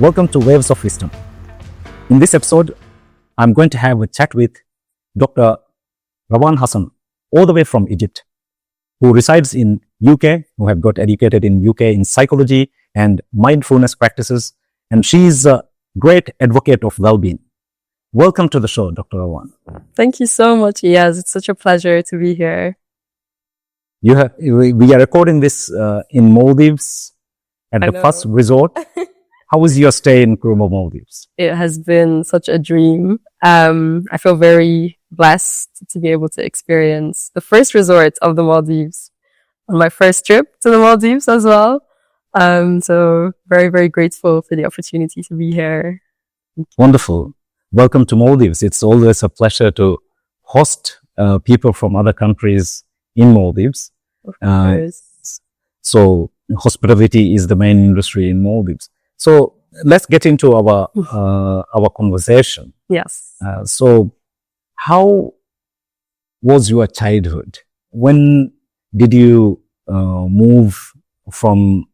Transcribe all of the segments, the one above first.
Welcome to Waves of Wisdom. In this episode, I'm going to have a chat with Dr. Rawan Hassan, all the way from Egypt, who resides in UK, who have got educated in UK in psychology and mindfulness practices, and she's a great advocate of well-being. Welcome to the show, Dr. Rawan. Thank you so much, Iyaz. It's such a pleasure to be here. We are recording this in Maldives at the first resort. How was your stay in Kuruma, Maldives? It has been such a dream. I feel very blessed to be able to experience the first resort of the Maldives on my first trip to the Maldives as well. So very, very grateful for the opportunity to be here. Wonderful. Welcome to Maldives. It's always a pleasure to host people from other countries in Maldives. Of course. So hospitality is the main industry in Maldives. So let's get into our conversation. Yes. So how was your childhood? When did you move from,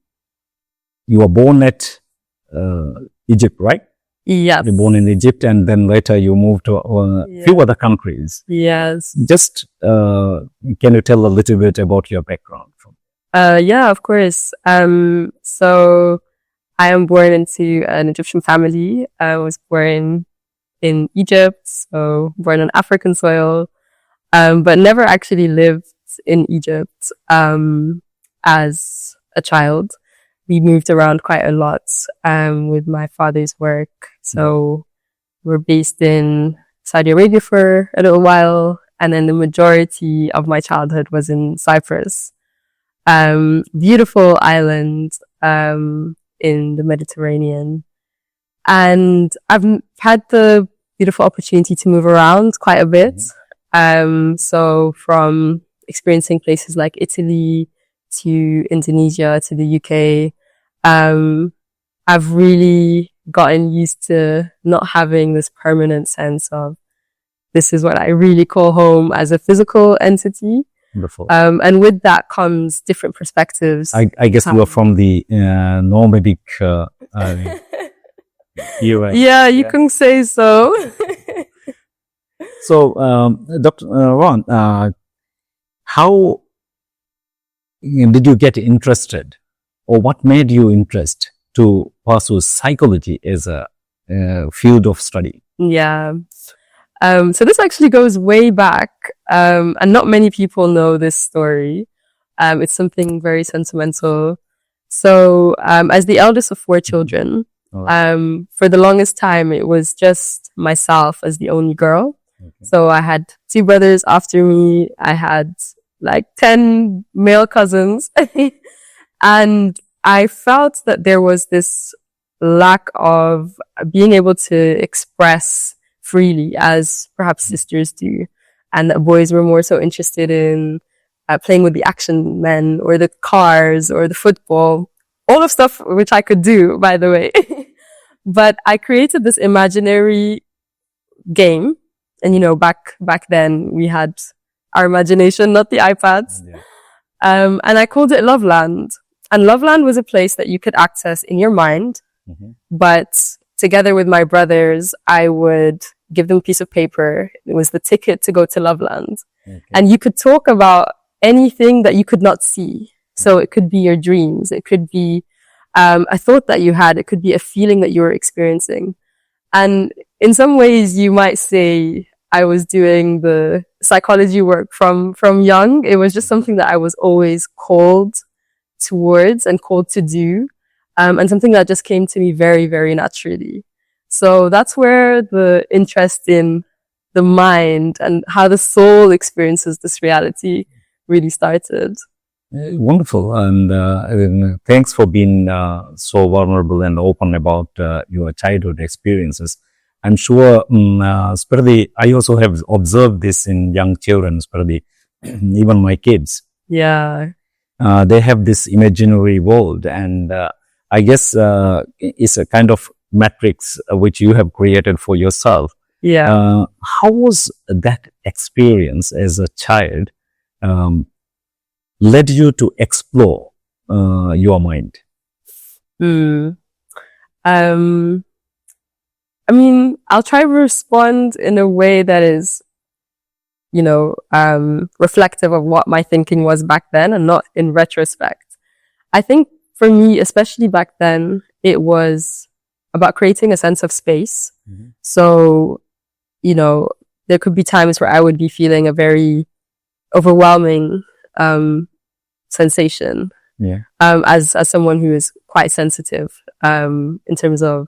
you were born at Egypt, right? Yes. You were born in Egypt and then later you moved to a few other countries. Yes. Just can you tell a little bit about your background? Yeah, of course. So I am born into an Egyptian family. I was born in Egypt, so born on African soil, but never actually lived in Egypt as a child. We moved around quite a lot with my father's work. So we're based in Saudi Arabia for a little while, and then the majority of my childhood was in Cyprus. Beautiful island in the Mediterranean. And I've had the beautiful opportunity to move around quite a bit. So from experiencing places like Italy to Indonesia to the UK, I've really gotten used to not having this permanent sense of this is what I really call home as a physical entity. Wonderful. And with that comes different perspectives. I guess you are from the nomadic era. Yeah, you can say so. So, Dr. Ron, how did you get interested, or what made you interested to pursue psychology as a field of study? Yeah. So this actually goes way back, and not many people know this story. It's something very sentimental. So, as the eldest of 4 children, for the longest time, it was just myself as the only girl. Okay. So I had 2 brothers after me. I had like 10 male cousins. And I felt that there was this lack of being able to express freely as perhaps sisters do. And that boys were more so interested in playing with the action men or the cars or the football, all of stuff which I could do, by the way. But I created this imaginary game. And, you know, back then we had our imagination, not the iPads. Yeah. And I called it Loveland. And Loveland was a place that you could access in your mind. Mm-hmm. But together with my brothers, I would give them a piece of paper. It was the ticket to go to Loveland. Okay. And you could talk about anything that you could not see. So it could be your dreams. It could be a thought that you had. It could be a feeling that you were experiencing. And in some ways, you might say I was doing the psychology work from young. It was just something that I was always called towards and called to do. And something that just came to me very, very naturally. So that's where the interest in the mind and how the soul experiences this reality really started. Wonderful. And thanks for being so vulnerable and open about your childhood experiences. I'm sure, especially, I also have observed this in young children, especially even my kids. Yeah. They have this imaginary world, and I guess it's a kind of matrix which you have created for yourself. Yeah. How was that experience as a child led you to explore your mind? I mean, I'll try to respond in a way that is, reflective of what my thinking was back then and not in retrospect. I think for me, especially back then, it was about creating a sense of space. Mm-hmm. So, there could be times where I would be feeling a very overwhelming, sensation. Yeah. As someone who is quite sensitive, in terms of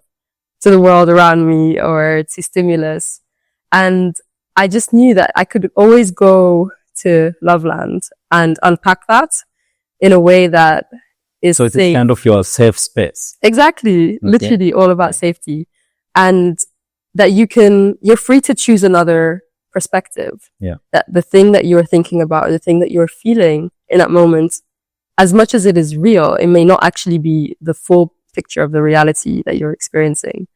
to the world around me or to stimulus. And I just knew that I could always go to Loveland and unpack that in a way that is So it's safe. kind of your safe space. Exactly. Okay. Literally all about safety. And that you're free to choose another perspective. Yeah. That the thing that you're thinking about, the thing that you're feeling in that moment, as much as it is real, it may not actually be the full picture of the reality that you're experiencing.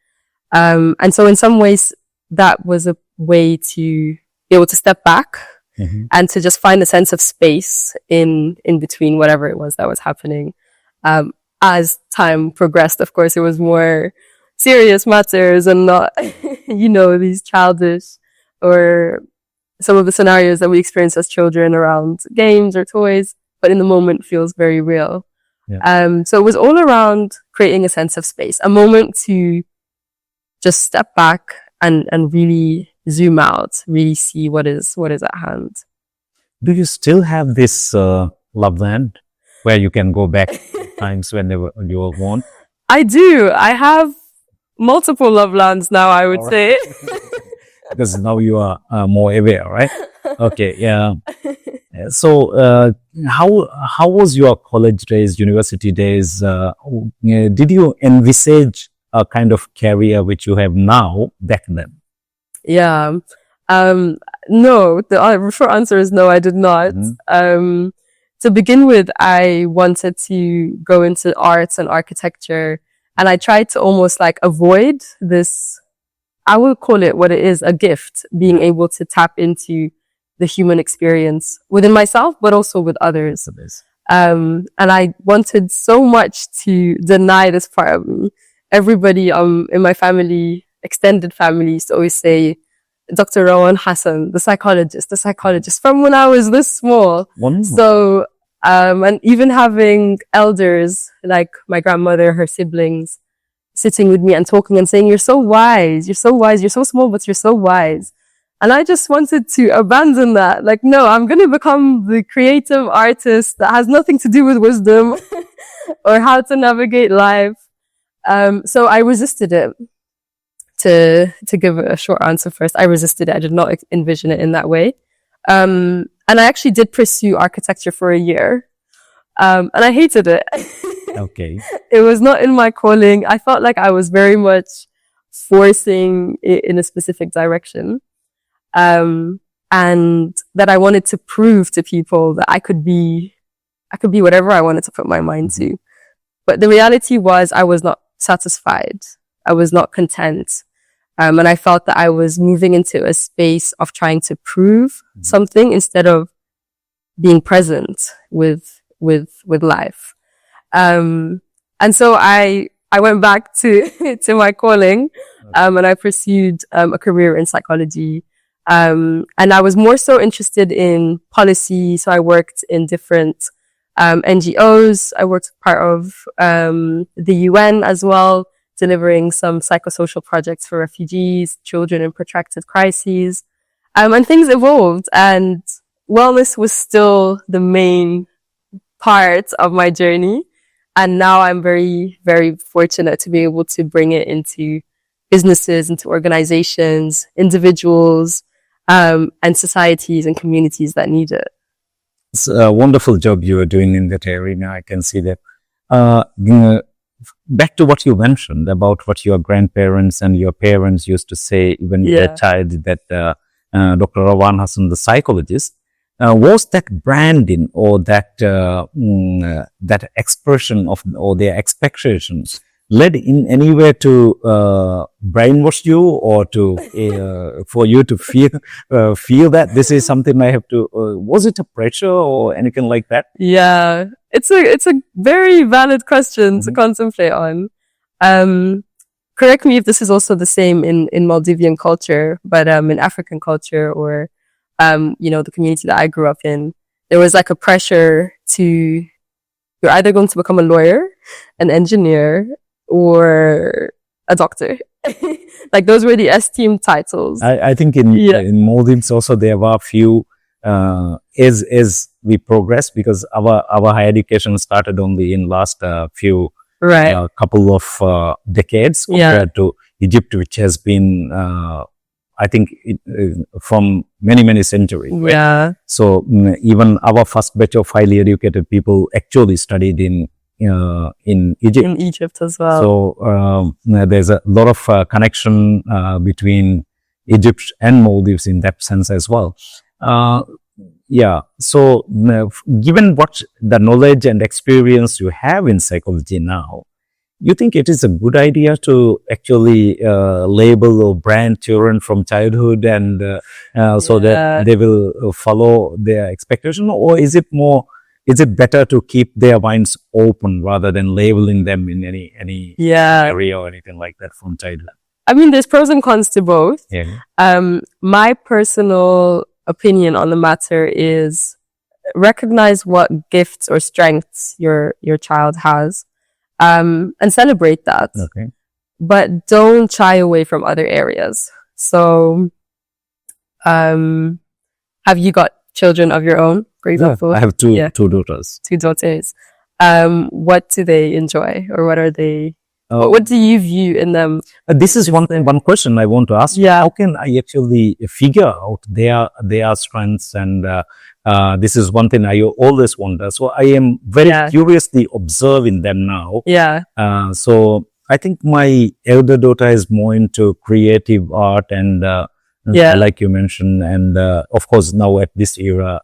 And so in some ways, that was a way to be able to step back and to just find a sense of space in between whatever it was that was happening. As time progressed, of course, it was more serious matters and not, these childish or some of the scenarios that we experience as children around games or toys, but in the moment feels very real. Yeah. So it was all around creating a sense of space, a moment to just step back and really zoom out, really see what is at hand. Do you still have this Loveland where you can go back times whenever you want? I do. I have multiple Lovelands now, I would say. Because now you are more aware, right? Okay, yeah. So, how was your college days, university days? Did you envisage a kind of career which you have now back then? Yeah. No, the short answer is no, I did not. To begin with, I wanted to go into arts and architecture, and I tried to almost like avoid this, I will call it what it is, a gift, being able to tap into the human experience within myself, but also with others. And I wanted so much to deny this part of me. Everybody in my family, extended family, used to always say, Dr. Rawan Hassan, the psychologist, from when I was this small. Wonderful. So, and even having elders, like my grandmother, her siblings, sitting with me and talking and saying, you're so wise, you're so small, but you're so wise. And I just wanted to abandon that. Like, no, I'm going to become the creative artist that has nothing to do with wisdom or how to navigate life. So I resisted it. To give a short answer first, I resisted it. I did not envision it in that way. And I actually did pursue architecture for a year. And I hated it. Okay. It was not in my calling. I felt like I was very much forcing it in a specific direction. And that I wanted to prove to people that I could be whatever I wanted to put my mind to. But the reality was I was not satisfied. I was not content. And I felt that I was moving into a space of trying to prove something instead of being present with life. And so I went back to my calling, and I pursued a career in psychology. And I was more so interested in policy. So I worked in different NGOs. I worked part of the UN as well, delivering some psychosocial projects for refugees, children in protracted crises. And things evolved, and wellness was still the main part of my journey. And now I'm very, very fortunate to be able to bring it into businesses, into organizations, individuals, and societies and communities that need it. It's a wonderful job you are doing in that area. I can see that. Back to what you mentioned about what your grandparents and your parents used to say when you were a child, that Dr. Rawan Hassan, the psychologist, was that branding or that that expression of or their expectations led in any way to brainwash you or to for you to feel that this is something I have to? Was it a pressure or anything like that? Yeah, it's a very valid question to contemplate on. correct me if this is also the same in Maldivian culture, but in African culture or the community that I grew up in, there was like a pressure to, you're either going to become a lawyer, an engineer, or a doctor. Like those were the esteemed titles. I think in Maldives also there were a few as we progress, because our higher education started only in last few couple of decades compared to Egypt, which has been I think from many centuries. Right? Yeah. So even our first batch of highly educated people actually studied in Egypt. In Egypt as well. So there's a lot of connection between Egypt and Maldives in that sense as well. So given what the knowledge and experience you have in psychology now, you think it is a good idea to actually label or brand children from childhood and so that they will follow their expectation, or is it better to keep their minds open rather than labeling them in any area or anything like that from childhood? I mean, there's pros and cons to both. Yeah. My personal opinion on the matter is recognize what gifts or strengths your child has, and celebrate that. Okay. But don't shy away from other areas. So, have you got children of your own, for example? I have two daughters. 2 daughters. What do they enjoy, or what are they? What do you view in them? This is one question I want to ask. Yeah. How can I actually figure out their strengths? And this is one thing I always wonder. So I am very curiously observing them now. Yeah. So I think my elder daughter is more into creative art and like you mentioned, and of course now at this era,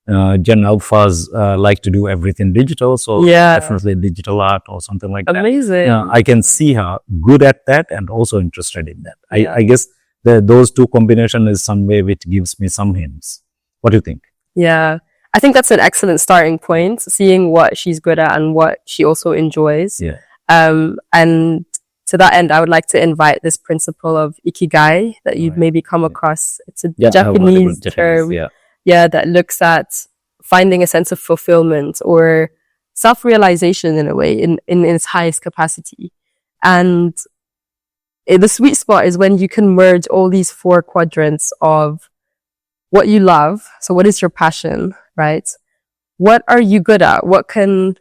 Gen Alphas like to do everything digital, so definitely digital art or something like that. Amazing. I can see her good at that and also interested in that. I guess those two combination is some way which gives me some hints. What do you think? Yeah, I think that's an excellent starting point, seeing what she's good at and what she also enjoys. Yeah. And to that end, I would like to invite this principle of ikigai that you've maybe come across. It's a Japanese term. That looks at finding a sense of fulfillment or self-realization in a way, in its highest capacity. And the sweet spot is when you can merge all these 4 quadrants of what you love. So what is your passion, right? What are you good at? What can,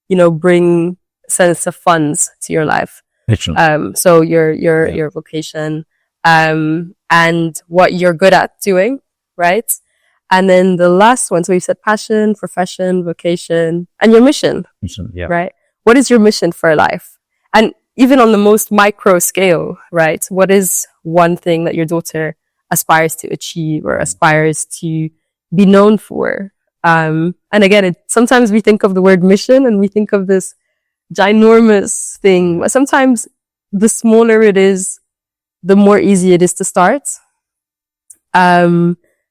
bring a sense of funds to your life? So your vocation, and what you're good at doing, right? And then the last one, so we've said passion, profession, vocation, and your mission, right? What is your mission for life? And even on the most micro scale, right? What is one thing that your daughter aspires to achieve or aspires to be known for? And again, sometimes we think of the word mission and we think of this ginormous thing, but sometimes the smaller it is, the more easy it is to start.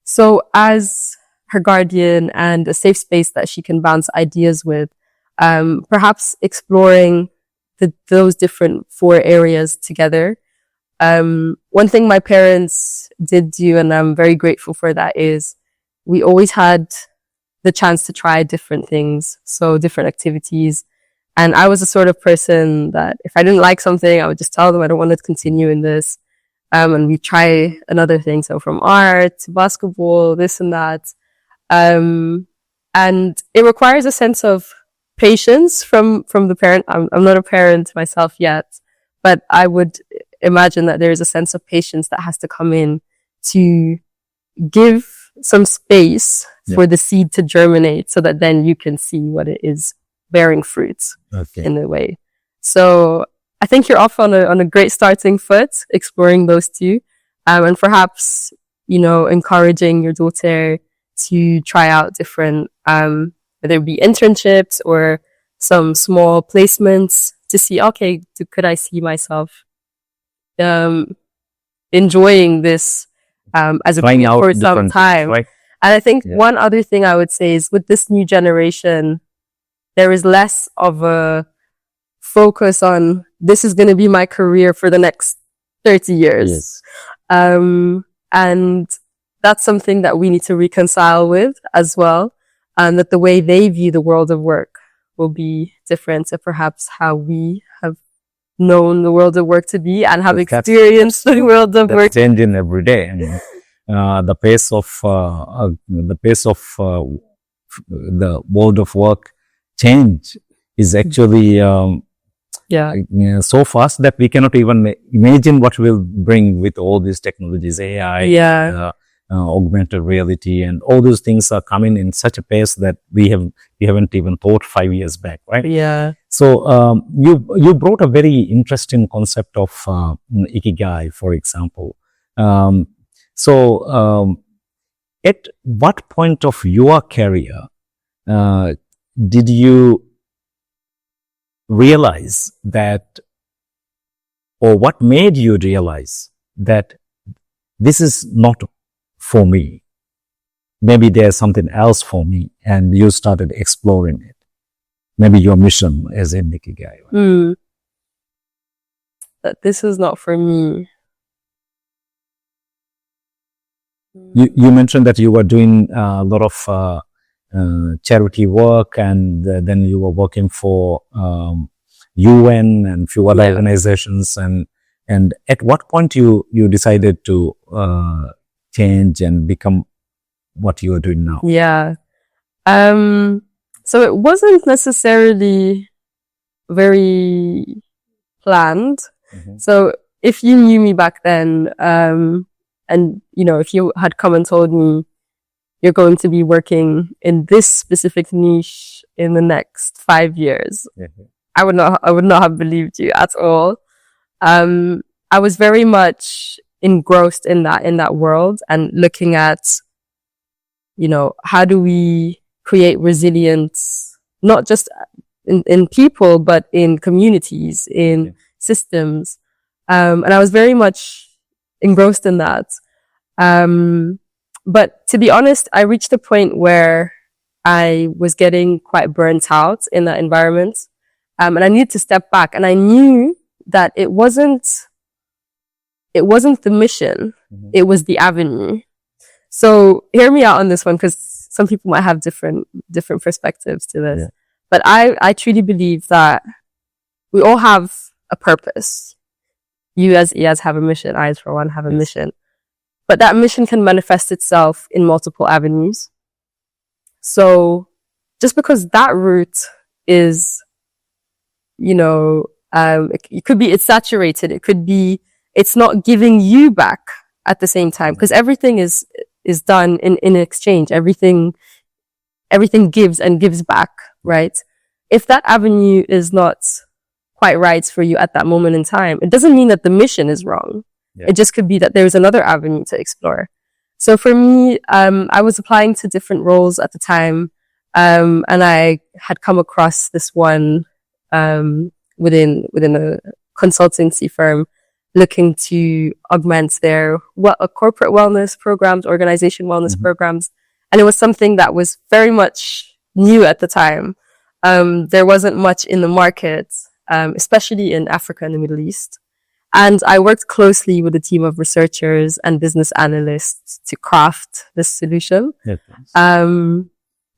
So as her guardian and a safe space that she can bounce ideas with, perhaps exploring those different 4 areas together. One thing my parents did do, and I'm very grateful for that, is we always had the chance to try different things, so different activities. And I was the sort of person that if I didn't like something, I would just tell them I don't want to continue in this. And we try another thing. So from art to basketball, this and that. And it requires a sense of patience from the parent. I'm not a parent myself yet, but I would imagine that there is a sense of patience that has to come in to give some space for the seed to germinate so that then you can see what it is bearing fruits in a way. So I think you're off on a great starting foot, exploring those 2. And perhaps, encouraging your daughter to try out different, whether it be internships or some small placements to see, okay, could I see myself, enjoying this, as a career for some time. Right? And I think one other thing I would say is with this new generation, there is less of a focus on this is going to be my career for the next 30 years. Yes. And that's something that we need to reconcile with as well. That the way they view the world of work will be different to perhaps how we have known the world of work to be and have experienced the world of work. Changing every day. I mean, the pace of the world of work change is actually so fast that we cannot even imagine what will bring with all these technologies, AI, augmented reality, and all those things are coming in such a pace that we haven't even thought 5 years back, right? Yeah. So you brought a very interesting concept of ikigai, for example. At what point of your career did you realize that, or what made you realize that this is not for me? Maybe there's something else for me, and you started exploring it. Maybe your mission as in ikigai. That this is not for me. You mentioned that you were doing a lot of charity work, and then you were working for UN and few other organizations. And at what point you decided to change and become what you are doing now? Yeah. So it wasn't necessarily very planned. So if you knew me back then, and if you had come and told me you're going to be working in this specific niche in the next 5 years, I would not have believed you at all. I was very much engrossed in that world and looking at, how do we create resilience, not just in people, but in communities, in systems. And I was very much engrossed in that. But to be honest, I reached a point where I was getting quite burnt out in that environment. And I needed to step back, and I knew that it wasn't the mission. It was the avenue. So hear me out on this one, because some people might have different perspectives to this. But I truly believe that we all have a purpose. You as Iyaz have a mission. I as Rawan have a mission. But that mission can manifest itself in multiple avenues. So just because that route is, it could be it's saturated. It could be it's not giving you back at the same time, because everything is done in exchange. Everything gives and gives back, right? If that avenue is not quite right for you at that moment in time, it doesn't mean that the mission is wrong. It just could be that there's another avenue to explore. So for me, I was applying to different roles at the time, and I had come across this one within a consultancy firm looking to augment their corporate wellness programs, organization wellness programs. And it was something that was very much new at the time. There wasn't much in the market, especially in Africa and the Middle East. And I worked closely with a team of researchers and business analysts to craft this solution,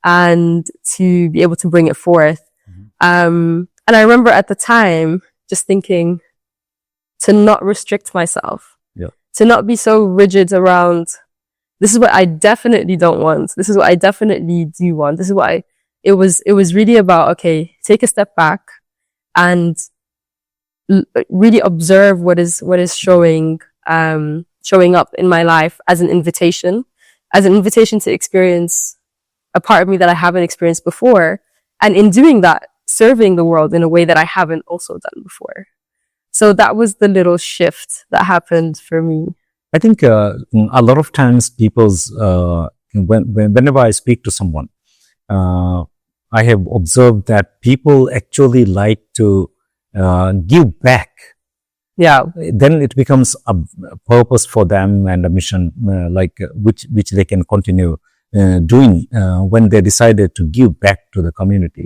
and to be able to bring it forth. And I remember at the time just thinking to not restrict myself, to not be so rigid around, this is what I definitely don't want. This is what I definitely do want. This is what it was really about, okay, take a step back and really observe what is showing up in my life as an invitation to experience a part of me that I haven't experienced before. And in doing that, serving the world in a way that I haven't also done before. So that was the little shift that happened for me. I think a lot of times whenever I speak to someone, I have observed that people actually like to give back. Then it becomes a purpose for them and a mission, which they can continue doing when they decided to give back to the community.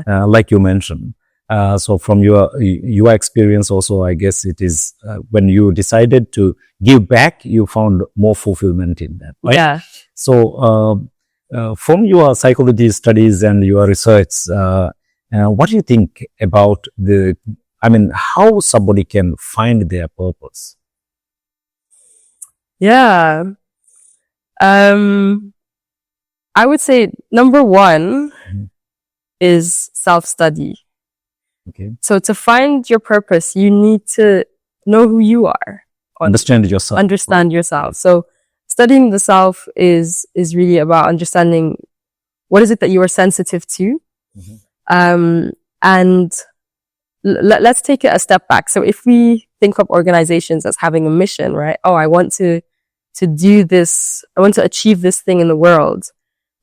Like you mentioned. So from your experience also, I guess it is when you decided to give back, you found more fulfillment in that, right? Yeah. So from your psychology studies and your research, what do you think about how somebody can find their purpose? Yeah. I would say number one is self-study. Okay. So to find your purpose, you need to know who you are. Understand yourself. Understand yourself. So studying the self is really about understanding what is it that you are sensitive to. And let's take it a step back. So if we think of organizations as having a mission, right? Oh, I want to do this. I want to achieve this thing in the world.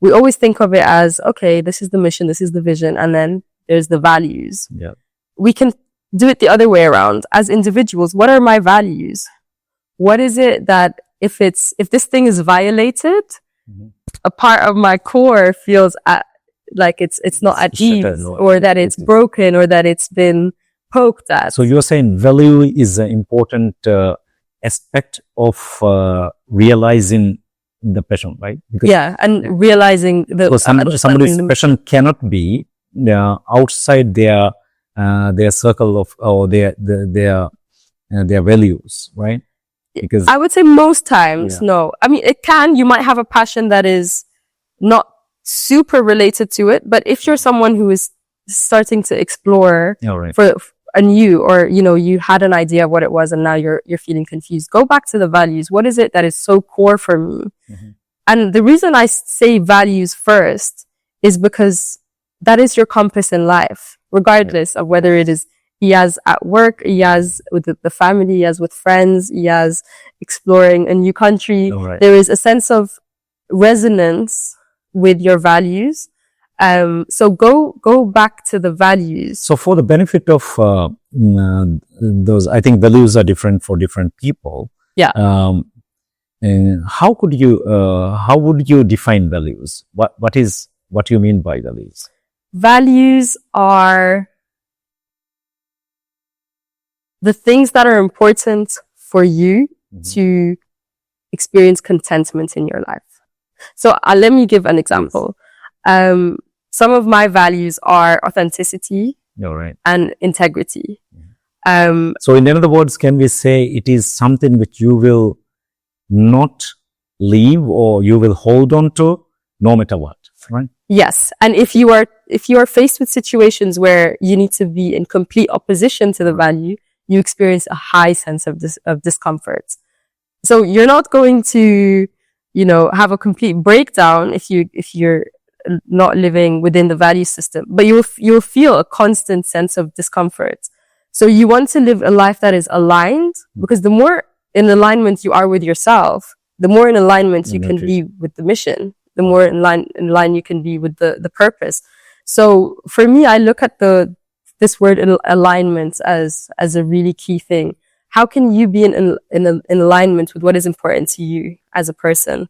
We always think of it as, okay, this is the mission, this is the vision, and then there's the values. Yeah. We can do it the other way around. As individuals, what are my values? What is it that if this thing is violated, a part of my core feels like it's not at ease, or that it's broken, or that it's been poked at. So you're saying value is an important aspect of realizing the passion, right? Because, and realizing so somebody's passion cannot be outside their circle of, or their values, right? Because I would say most times, no. I mean, it can. You might have a passion that is not super related to it, but if you're someone who is starting to explore for anew, or you had an idea of what it was and now you're feeling confused, go back to the values. What is it that is so core for me? And the reason I say values first is because that is your compass in life, regardless of whether it is Iyaz at work, Iyaz with the family, Iyaz with friends, Iyaz exploring a new country. There is a sense of resonance with your values. So go back to the values. So for the benefit of those, I think values are different for different people. Yeah. How would you define values? What do you mean by values? Values are the things that are important for you to experience contentment in your life. So let me give an example. Some of my values are authenticity and integrity. So in other words, can we say it is something which you will not leave, or you will hold on to no matter what, right? Yes. And if you are faced with situations where you need to be in complete opposition to the value, you experience a high sense of discomfort. So you're not going to, have a complete breakdown if you're not living within the value system, but you'll feel a constant sense of discomfort. So you want to live a life that is aligned, because the more in alignment you are with yourself, the more in alignment you can be with the mission, the more in line you can be with the purpose. So for me, I look at this word alignment as a really key thing. How can you be in alignment with what is important to you as a person?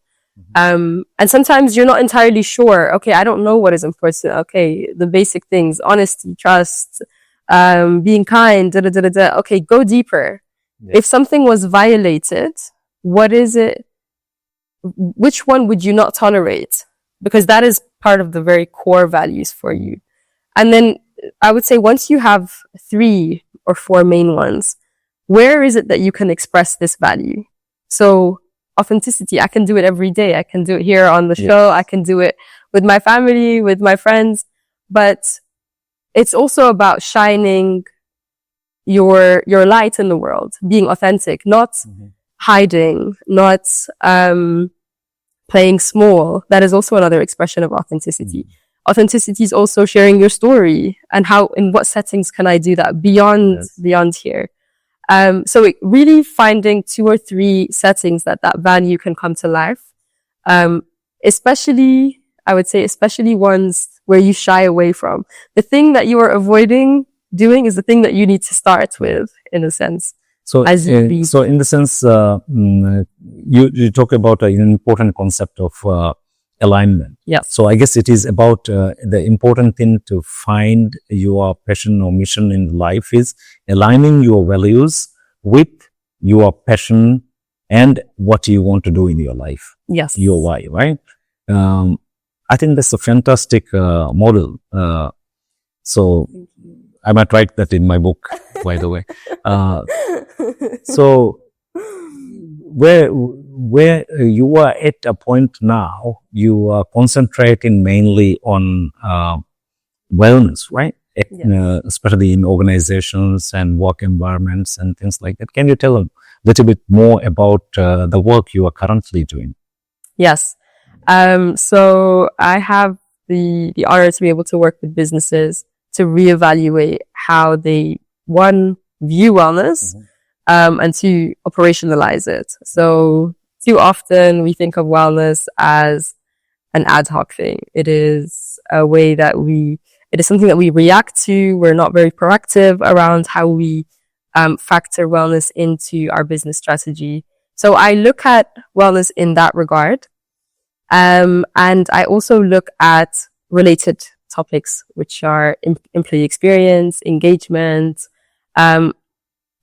And sometimes you're not entirely sure. Okay, I don't know what is important. Okay, the basic things: honesty, trust, being kind. Okay, go deeper. If something was violated, what is it? Which one would you not tolerate? Because that is part of the very core values for you. And then I would say once you have 3 or 4 main ones, where is it that you can express this value? So authenticity, I can do it every day. I can do it here on the show. I can do it with my family, with my friends. But it's also about shining your light in the world, being authentic, not hiding, not playing small. That is also another expression of authenticity. Authenticity is also sharing your story, and in what settings can I do that beyond here. So really finding 2 or 3 settings that value can come to life. Especially ones where you shy away from. The thing that you are avoiding doing is the thing that you need to start with, in a sense. So in the sense, you talk about an important concept of alignment. Yeah. So I guess it is about the important thing to find your passion or mission in life is aligning your values with your passion and what you want to do in your life. Yes. Your why, right? I think that's a fantastic model. So I might write that in my book, by the way. So where you are at a point now, you are concentrating mainly on wellness, right? Yes. Especially in organizations and work environments and things like that. Can you tell a little bit more about the work you are currently doing? Yes. So I have the honor to be able to work with businesses to reevaluate how they, one, view wellness, and to operationalize it. So too often we think of wellness as an ad hoc thing. It is a way that it is something that we react to. We're not very proactive around how we factor wellness into our business strategy. So I look at wellness in that regard. And I also look at related topics, which are employee experience, engagement,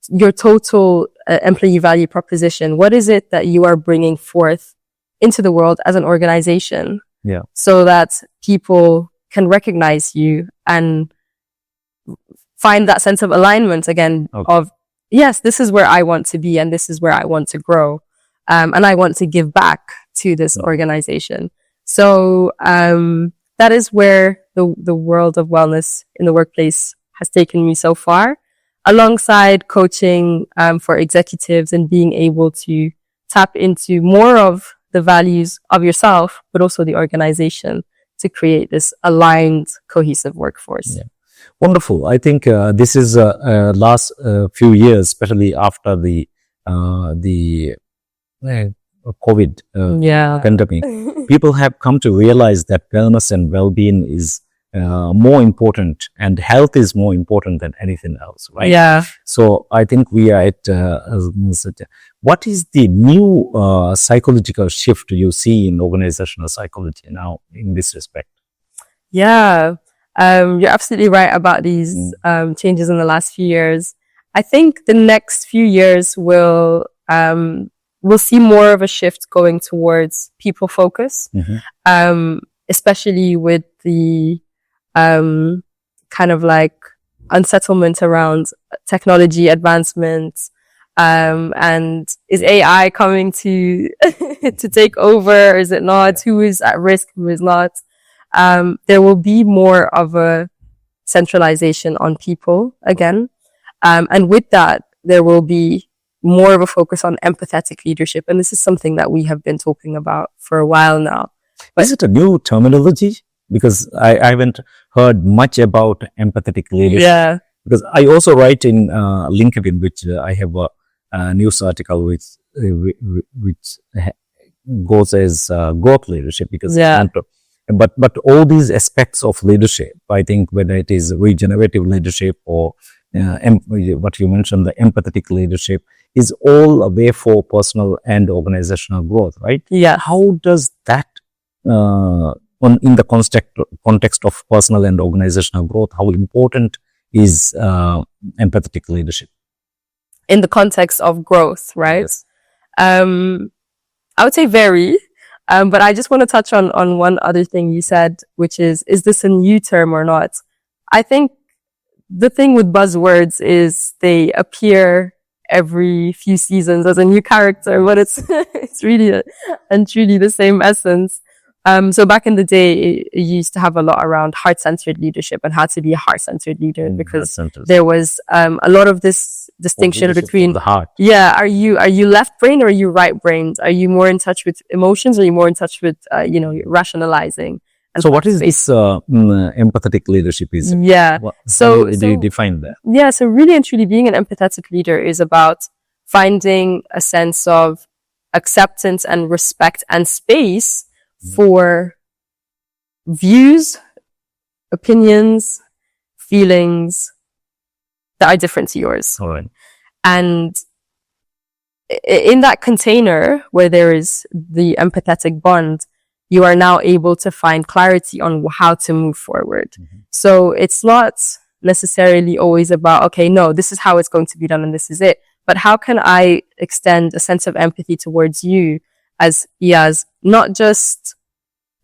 your total employee value proposition. What is it that you are bringing forth into the world as an organization? Yeah. So that people can recognize you and find that sense of alignment again of, yes, this is where I want to be and this is where I want to grow. And I want to give back to this organization. So, that is where the world of wellness in the workplace has taken me so far, alongside coaching, for executives and being able to tap into more of the values of yourself, but also the organization to create this aligned, cohesive workforce. Yeah. Wonderful. I think, this is, last, few years, especially after the COVID pandemic, people have come to realize that wellness and well-being is more important, and health is more important than anything else, right? Yeah. So I think we are at what is the new psychological shift you see in organizational psychology now in this respect? Yeah, you're absolutely right about these changes in the last few years. I think the next few years we'll see more of a shift going towards people focus, especially with the kind of like unsettlement around technology advancements, and is AI coming to to take over? Is it not? Who is at risk? Who is not? There will be more of a centralization on people again, and with that, there will be more of a focus on empathetic leadership. And this is something that we have been talking about for a while now. But is it a new terminology? Because I haven't heard much about empathetic leadership. Yeah. Because I also write in LinkedIn, which I have a news article which goes as growth leadership. Because but all these aspects of leadership, I think whether it is regenerative leadership or what you mentioned, the empathetic leadership, is all a way for personal and organizational growth, right? Yeah. How does that, in the context of personal and organizational growth, how important is empathetic leadership? In the context of growth, right? Yes. I would say very. But I just want to touch on one other thing you said, which is this a new term or not? I think the thing with buzzwords is they appear every few seasons as a new character, but it's really and truly the same essence. So back in the day, it used to have a lot around heart-centered leadership and how to be a heart-centered leader, because there was a lot of this distinction between the heart. Yeah, are you left-brained or are you right-brained? Are you more in touch with emotions, or are you more in touch with rationalizing? So what is this empathetic leadership is? Yeah. So do you define that? Yeah. So really and truly, being an empathetic leader is about finding a sense of acceptance and respect and space for views, opinions, feelings that are different to yours. All right. And in that container where there is the empathetic bond, you are now able to find clarity on how to move forward. So it's not necessarily always about, okay, no, this is how it's going to be done and this is it. But how can I extend a sense of empathy towards you as Iyaz, not just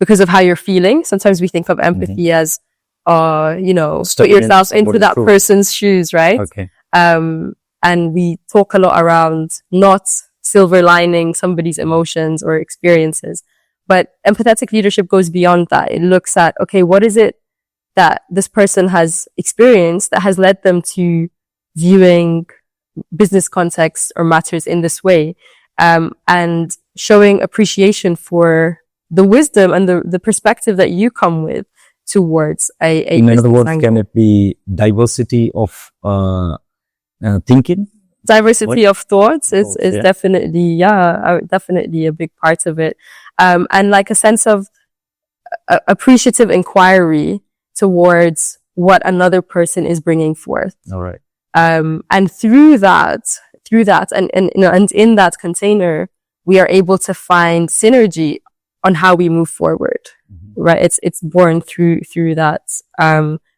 because of how you're feeling. Sometimes we think of empathy as, put yourself into that person's shoes, right? Okay. And we talk a lot around not silver lining somebody's emotions or experiences. But empathetic leadership goes beyond that. It looks at, okay, what is it that this person has experienced that has led them to viewing business context or matters in this way, and showing appreciation for the wisdom and the perspective that you come with towards a in other words, angle. can it be diversity of thinking? Diversity of thoughts is definitely, definitely a big part of it. And like a sense of appreciative inquiry towards what another person is bringing forth. All right. And through that, and in that container, we are able to find synergy on how we move forward. Right? It's born through that,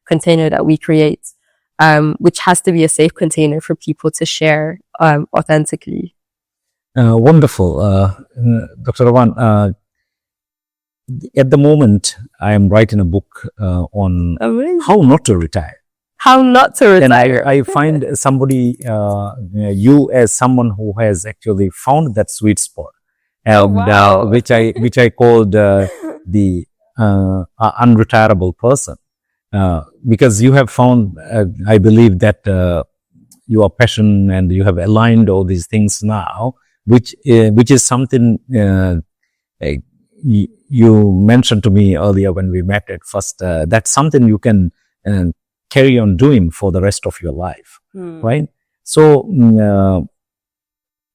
container that we create, which has to be a safe container for people to share, authentically. Wonderful. Dr. Rawan, at the moment, I am writing a book on how not to retire. How not to retire. And I find somebody, you as someone who has actually found that sweet spot, which I called the unretirable person, because you have found, I believe that your passion and you have aligned all these things now, which is something you mentioned to me earlier when we met at first. That's something you can carry on doing for the rest of your life, right? So,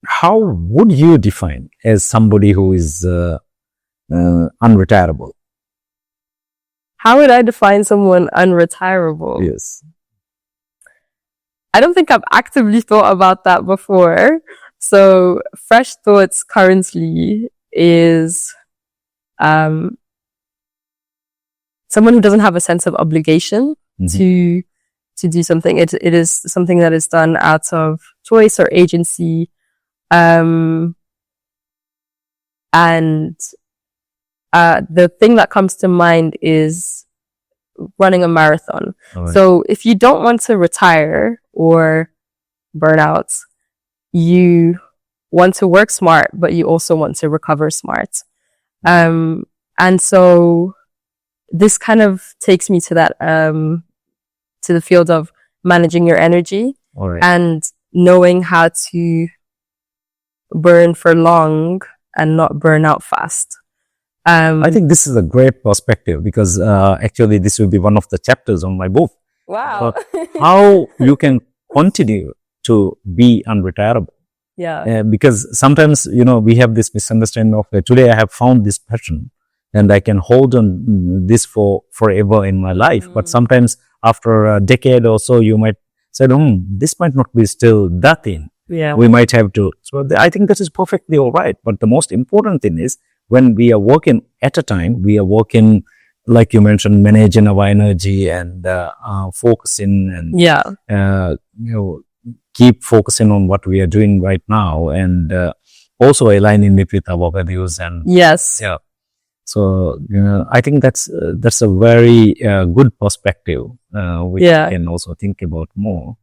how would you define as somebody who is unretirable? How would I define someone unretirable? Yes. I don't think I've actively thought about that before. So, fresh thoughts currently is someone who doesn't have a sense of obligation to do something. It is something that is done out of choice or agency. And the thing that comes to mind is running a marathon. Right. So if you don't want to retire or burn out, you want to work smart, but you also want to recover smart. And so this kind of takes me to that, to the field of managing your energy. All right. And knowing how to burn for long and not burn out fast. I think this is a great perspective because actually this will be one of the chapters on my book. Wow. How you can continue to be unretirable. Yeah. Because sometimes, we have this misunderstanding of today I have found this passion and I can hold on this for forever in my life. But sometimes after a decade or so, you might say, this might not be still that thing. Yeah. We might have to. So I think that is perfectly all right. But the most important thing is when we are working at a time, we are working, like you mentioned, managing our energy and focusing and keep focusing on what we are doing right now and also aligning it with our values and yes. Yeah. So I think that's a very good perspective, which we can also think about more.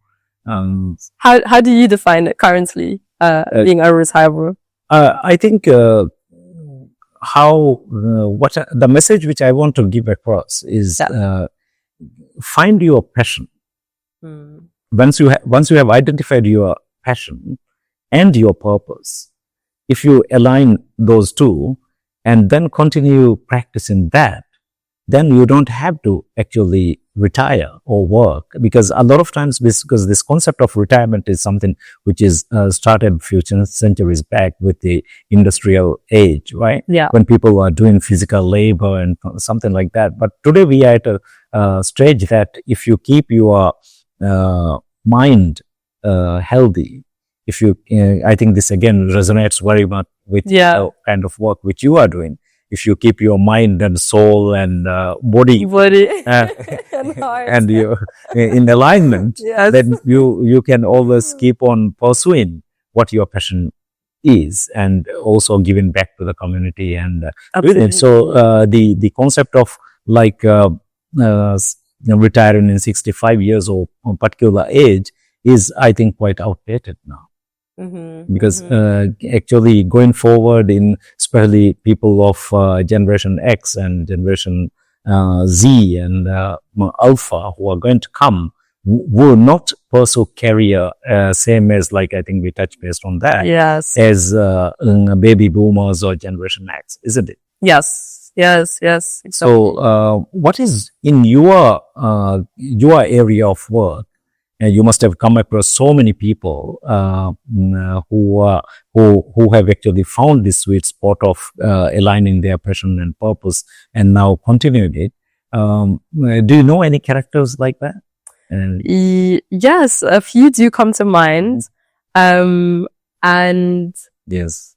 How do you define it currently, being unretirable? I think the message which I want to give across is find your passion. Once you have identified your passion and your purpose, if you align those two and then continue practicing that, then you don't have to actually retire or work, because a lot of times, because this concept of retirement is something which is started a few centuries back with the industrial age, right? Yeah. When people were doing physical labor and something like that. But today we are at a stage that if you keep your mind healthy, if you, I think this again resonates very much with the kind of work which you are doing. if you keep your mind and soul and body and heart. and you in alignment, Yes. then you can always keep on pursuing what your passion is, and also giving back to the community and doing it. So the concept of like retiring in 65 years or a particular age is, I think, quite outdated now. Because actually going forward, in especially people of Generation X and Generation Z and Alpha who are going to come, will not pursue career same as, like, I think we touched based on that, Yes. as baby boomers or Generation X, isn't it? Yes. Exactly. So what is in your area of work? You must have come across so many people who have actually found this sweet spot of aligning their passion and purpose and now continuing it. Do you know any characters like that? Yes, a few do come to mind. And yes,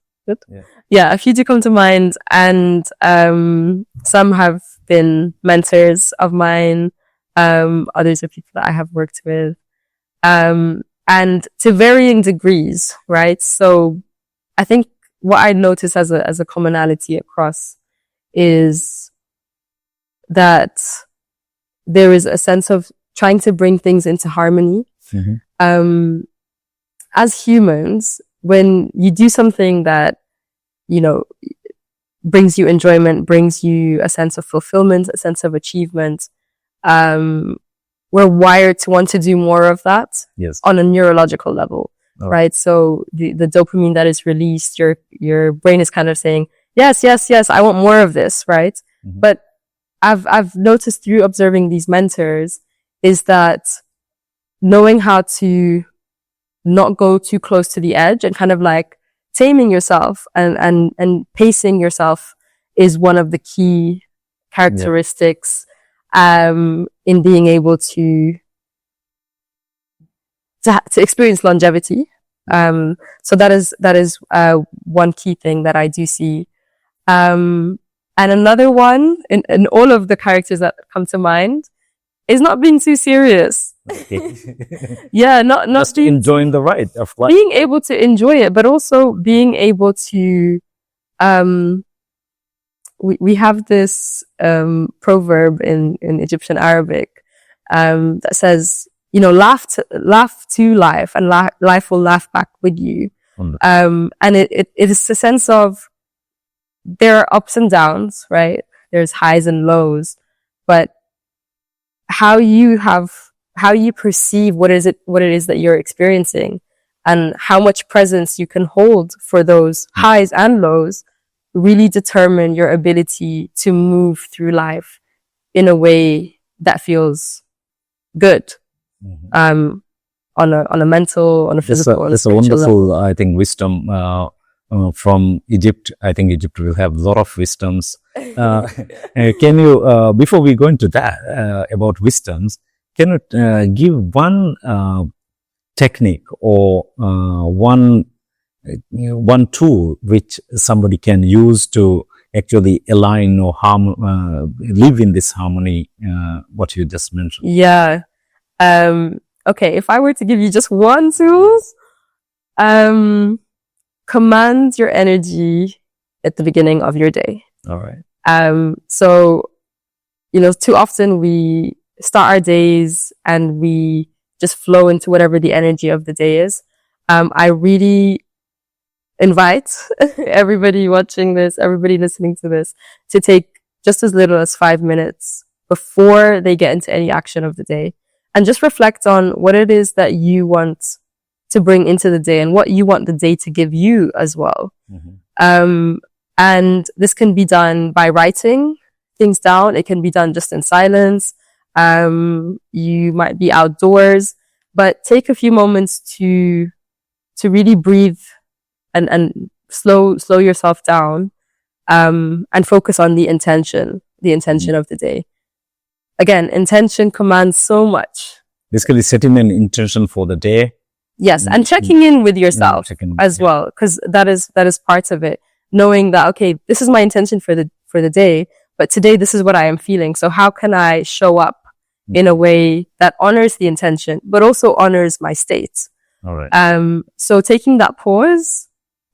a few do come to mind, and some have been mentors of mine. Others are people that I have worked with. And to varying degrees, right? So I think what I notice as a commonality across is that there is a sense of trying to bring things into harmony. As humans, when you do something that, brings you enjoyment, brings you a sense of fulfillment, a sense of achievement, we're wired to want to do more of that. Yes. On a neurological level, right? So the dopamine that is released, your brain is kind of saying, yes, I want more of this, right? But I've noticed through observing these mentors is that knowing how to not go too close to the edge and kind of like taming yourself and pacing yourself is one of the key characteristics in being able to experience longevity. So that is one key thing that I do see. And another one in all of the characters that come to mind is not being too serious. Not just enjoying the ride of life. Being able to enjoy it, but also being able to we have this proverb in Egyptian Arabic that says, laugh to life, and life will laugh back with you. And it is a sense of there are ups and downs, right? There's highs and lows, but how you perceive what it is that you're experiencing, and how much presence you can hold for those highs and lows really determine your ability to move through life in a way that feels good. On a mental, on a physical, that's a wonderful, I think, wisdom from Egypt. I think Egypt will have a lot of wisdoms. Can you, before we go into that, about wisdoms, can you give one technique or one tool which somebody can use to actually align or live in this harmony, what you just mentioned? Yeah. Okay, if I were to give you just one tool, command your energy at the beginning of your day. All right. So, too often we start our days and we just flow into whatever the energy of the day is. I really invite everybody watching this, everybody listening to this, to take just as little as 5 minutes before they get into any action of the day, and just reflect on what it is that you want to bring into the day and what you want the day to give you as well. And this can be done by writing things down. It can be done just in silence. You might be outdoors, but take a few moments to really breathe and slow yourself down, and focus on the intention of the day. Again, intention commands so much. Basically setting an intention for the day. Yes, and checking in with yourself as well, because that is part of it. Knowing that, okay, this is my intention for for the day, but today this is what I am feeling. So how can I show up in a way that honors the intention, but also honors my state? All right. So taking that pause,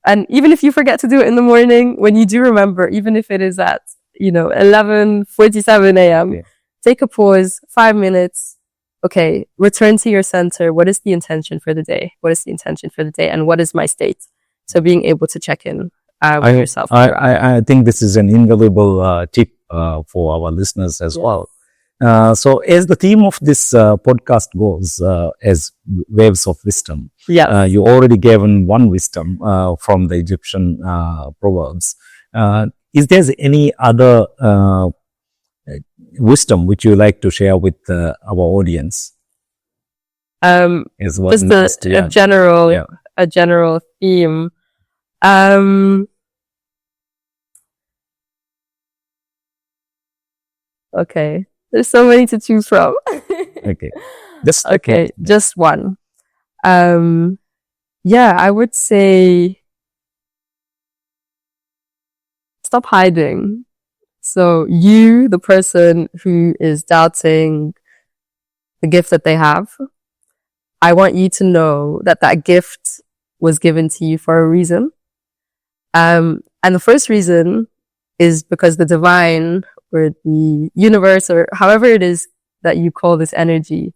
and even if you forget to do it in the morning, when you do remember, even if it is at, 11:47 a.m., Yeah. take a pause, 5 minutes. Okay, return to your center. What is the intention for the day? What is the intention for the day? And what is my state? So being able to check in with yourself. I think this is an invaluable tip for our listeners as well. So as the theme of this podcast goes, as waves of wisdom, you already given one wisdom from the Egyptian proverbs. Is there any other wisdom which you like to share with our audience? Just a general theme. Okay. There's so many to choose from. Okay. Just one. I would say stop hiding. So you, the person who is doubting the gift that they have, I want you to know that that gift was given to you for a reason. And the first reason is because the divine or the universe or however it is that you call this energy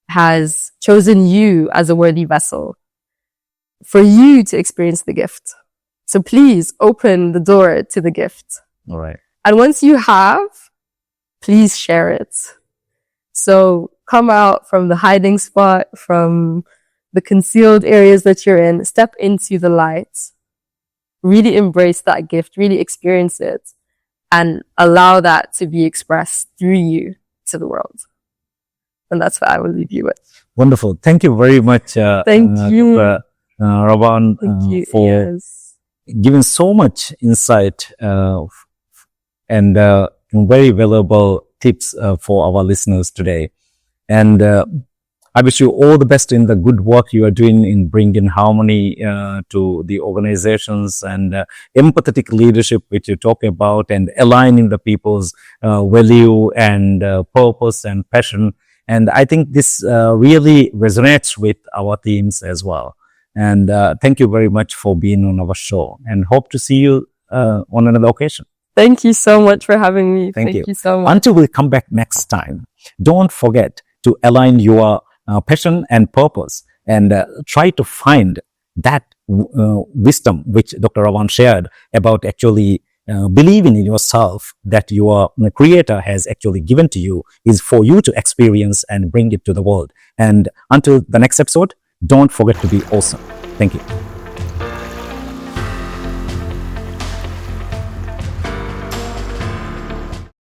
has chosen you as a worthy vessel for you to experience the gift. So please open the door to the gift. All right. And once you have, please share it. So come out from the hiding spot, from the concealed areas that you're in, step into the light, really embrace that gift, really experience it, and allow that to be expressed through you to the world. And that's what I will leave you with. Wonderful. Thank you very much. Thank you. Rawan, for giving so much insight and very valuable tips for our listeners today. And I wish you all the best in the good work you are doing in bringing harmony to the organizations and empathetic leadership, which you talk about, and aligning the people's value and purpose and passion. And I think this really resonates with our themes as well. And thank you very much for being on our show, and hope to see you on another occasion. Thank you so much for having me. Thank you so much. Until we come back next time, don't forget to align your passion and purpose, and try to find that wisdom which Dr. Rawan shared about actually believing in yourself, that your creator has actually given to you, is for you to experience and bring it to the world. And until the next episode, don't forget to be awesome. Thank you.